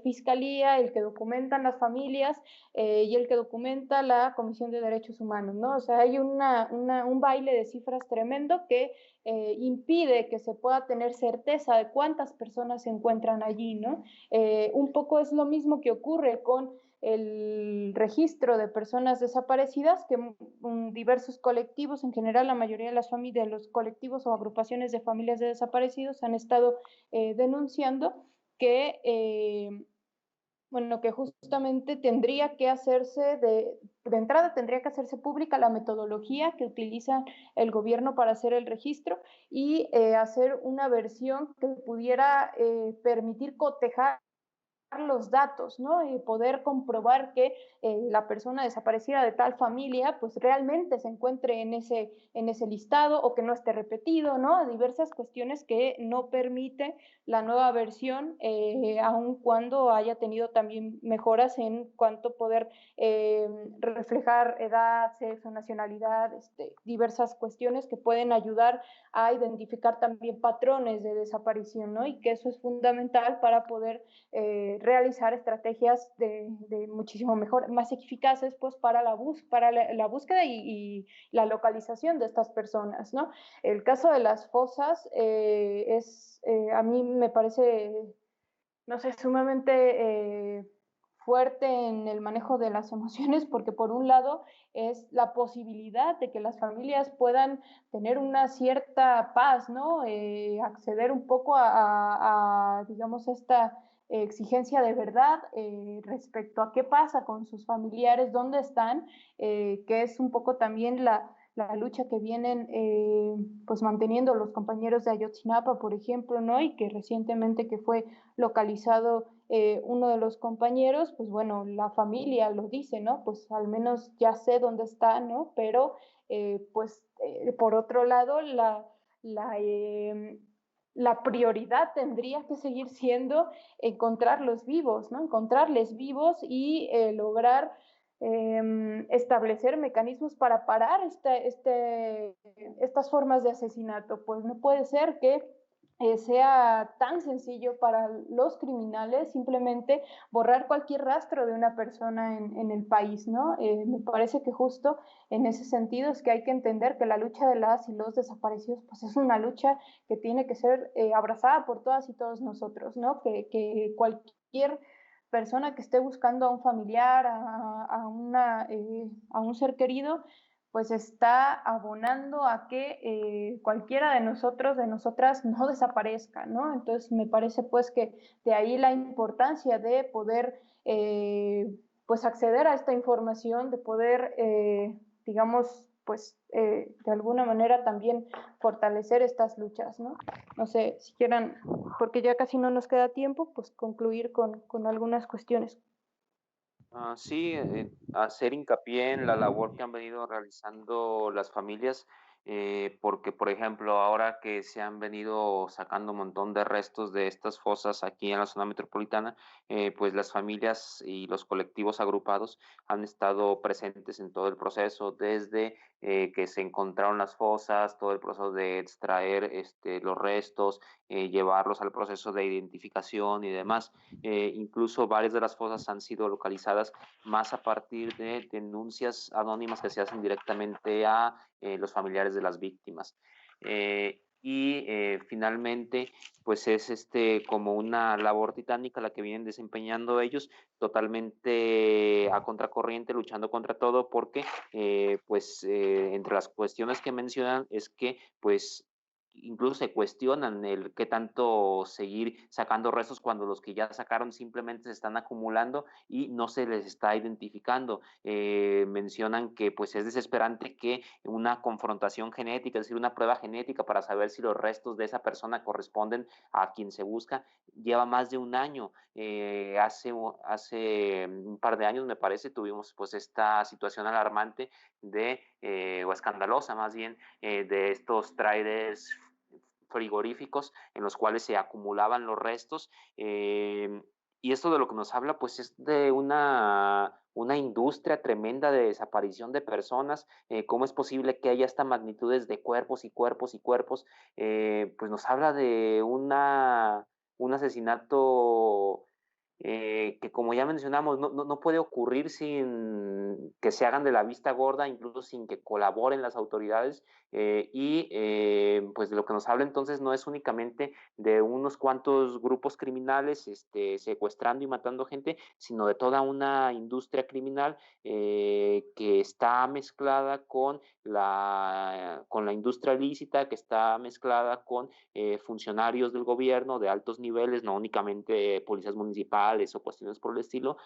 fiscalía, el que documentan las familias y el que documenta la Comisión de Derechos Humanos, ¿no? O sea, hay un baile de cifras tremendo que impide que se pueda tener certeza de cuántas personas se encuentran allí, ¿no? Un poco es lo mismo que ocurre con el registro de personas desaparecidas, que diversos colectivos, en general la mayoría de las familias, los colectivos o agrupaciones de familias de desaparecidos han estado denunciando que, bueno, que justamente tendría que hacerse de entrada tendría que hacerse pública la metodología que utiliza el gobierno para hacer el registro y hacer una versión que pudiera permitir cotejar los datos, ¿no? Y poder comprobar que la persona desaparecida de tal familia pues realmente se encuentre en ese listado o que no esté repetido, ¿no? Diversas cuestiones que no permite la nueva versión, aun cuando haya tenido también mejoras en cuanto a poder reflejar edad, sexo, nacionalidad, diversas cuestiones que pueden ayudar a identificar también patrones de desaparición, ¿no? Y que eso es fundamental para poder realizar estrategias de muchísimo mejor, más eficaces, pues, para la búsqueda y la localización de estas personas, ¿no? El caso de las fosas a mí me parece, no sé, sumamente fuerte en el manejo de las emociones, porque por un lado es la posibilidad de que las familias puedan tener una cierta paz, ¿no? Acceder un poco digamos, esta exigencia de verdad respecto a qué pasa con sus familiares, dónde están, que es un poco también la lucha que vienen pues manteniendo los compañeros de Ayotzinapa, por ejemplo, ¿no? Y que recientemente que fue localizado uno de los compañeros, pues bueno, la familia lo dice, ¿no? Pues al menos ya sé dónde está, ¿no? Pero por otro lado, la prioridad tendría que seguir siendo encontrarlos vivos, ¿no? Encontrarles vivos y lograr establecer mecanismos para parar estas formas de asesinato. Pues no puede ser que sea tan sencillo para los criminales simplemente borrar cualquier rastro de una persona en el país, ¿no? Me parece que justo en ese sentido es que hay que entender que la lucha de las y los desaparecidos pues es una lucha que tiene que ser abrazada por todas y todos nosotros, ¿no? Que cualquier persona que esté buscando a un familiar, a un ser querido, pues está abonando a que cualquiera de nosotros, de nosotras, no desaparezca, ¿no? Entonces me parece pues que de ahí la importancia de poder pues acceder a esta información, de poder, digamos, pues de alguna manera también fortalecer estas luchas, ¿no? No sé si quieran, porque ya casi no nos queda tiempo, pues concluir con algunas cuestiones. Sí, hacer hincapié en la labor que han venido realizando las familias, porque, por ejemplo, ahora que se han venido sacando un montón de restos de estas fosas aquí en la zona metropolitana, pues las familias y los colectivos agrupados han estado presentes en todo el proceso, desde que se encontraron las fosas, todo el proceso de extraer los restos, llevarlos al proceso de identificación y demás. Incluso varias de las fosas han sido localizadas más a partir de denuncias anónimas que se hacen directamente a los familiares de las víctimas. Finalmente, pues es como una labor titánica la que vienen desempeñando ellos, totalmente a contracorriente, luchando contra todo, porque entre las cuestiones que mencionan es que pues incluso se cuestionan el qué tanto seguir sacando restos cuando los que ya sacaron simplemente se están acumulando y no se les está identificando. Mencionan que pues es desesperante que una confrontación genética, es decir, una prueba genética para saber si los restos de esa persona corresponden a quien se busca, lleva más de un año. Hace un par de años, me parece, tuvimos pues esta situación alarmante o escandalosa más bien, de estos trailers frigoríficos en los cuales se acumulaban los restos. Y esto de lo que nos habla, pues es de una industria tremenda de desaparición de personas. ¿Cómo es posible que haya esta magnitudes de cuerpos y cuerpos y cuerpos? Pues nos habla de un asesinato que, como ya mencionamos, no puede ocurrir sin que se hagan de la vista gorda, incluso sin que colaboren las autoridades. Pues de lo que nos habla entonces no es únicamente de unos cuantos grupos criminales secuestrando y matando gente, sino de toda una industria criminal que está mezclada con la industria ilícita, que está mezclada con funcionarios del gobierno de altos niveles, no únicamente policías municipales o cuestiones por el estilo,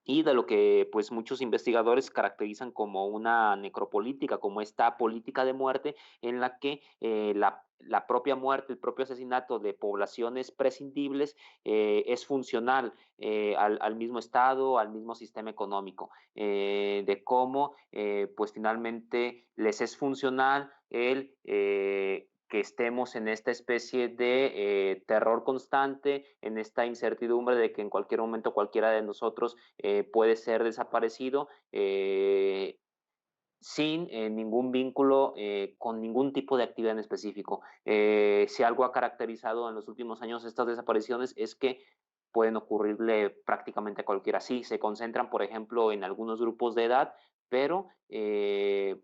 y de lo que pues muchos investigadores caracterizan como una necropolítica, como esta política de muerte en la que la propia muerte, el propio asesinato de poblaciones prescindibles es funcional al mismo Estado, al mismo sistema económico, de cómo pues finalmente les es funcional que estemos en esta especie de terror constante, en esta incertidumbre de que en cualquier momento cualquiera de nosotros puede ser desaparecido sin ningún vínculo con ningún tipo de actividad en específico. Si algo ha caracterizado en los últimos años estas desapariciones es que pueden ocurrirle prácticamente a cualquiera. Sí, se concentran, por ejemplo, en algunos grupos de edad, pero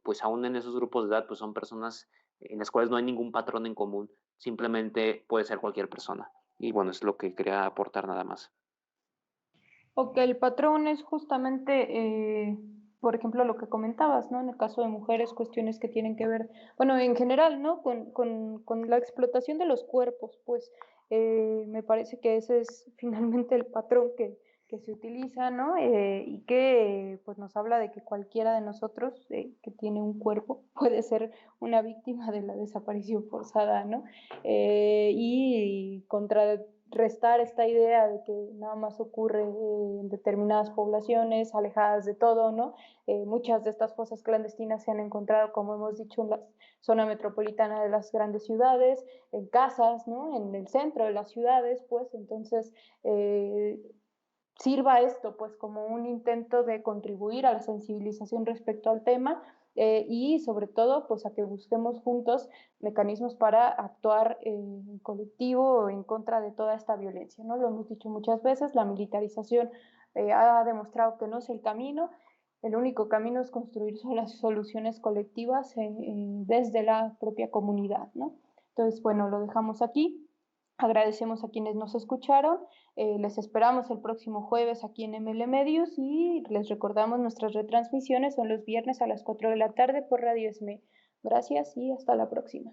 pues aún en esos grupos de edad pues son personas en las cuales no hay ningún patrón en común, simplemente puede ser cualquier persona. Y bueno, es lo que quería aportar nada más. O que el patrón es justamente, por ejemplo, lo que comentabas, ¿no? En el caso de mujeres, cuestiones que tienen que ver, bueno, en general, ¿no? Con la explotación de los cuerpos, pues me parece que ese es finalmente el patrón que se utiliza, ¿no? Y que pues nos habla de que cualquiera de nosotros que tiene un cuerpo puede ser una víctima de la desaparición forzada, ¿no? Y contrarrestar esta idea de que nada más ocurre en determinadas poblaciones alejadas de todo, ¿no? Muchas de estas fosas clandestinas se han encontrado, como hemos dicho, en la zona metropolitana de las grandes ciudades, en casas, ¿no? En el centro de las ciudades, pues entonces sirva esto pues como un intento de contribuir a la sensibilización respecto al tema y sobre todo pues a que busquemos juntos mecanismos para actuar en colectivo o en contra de toda esta violencia, ¿no? Lo hemos dicho muchas veces, la militarización ha demostrado que no es el camino, el único camino es construir las soluciones colectivas desde la propia comunidad, ¿no? Entonces, bueno, lo dejamos aquí. Agradecemos a quienes nos escucharon, les esperamos el próximo jueves aquí en ML Medios y les recordamos nuestras retransmisiones son los viernes a las 4 de la tarde por Radio ESME. Gracias y hasta la próxima.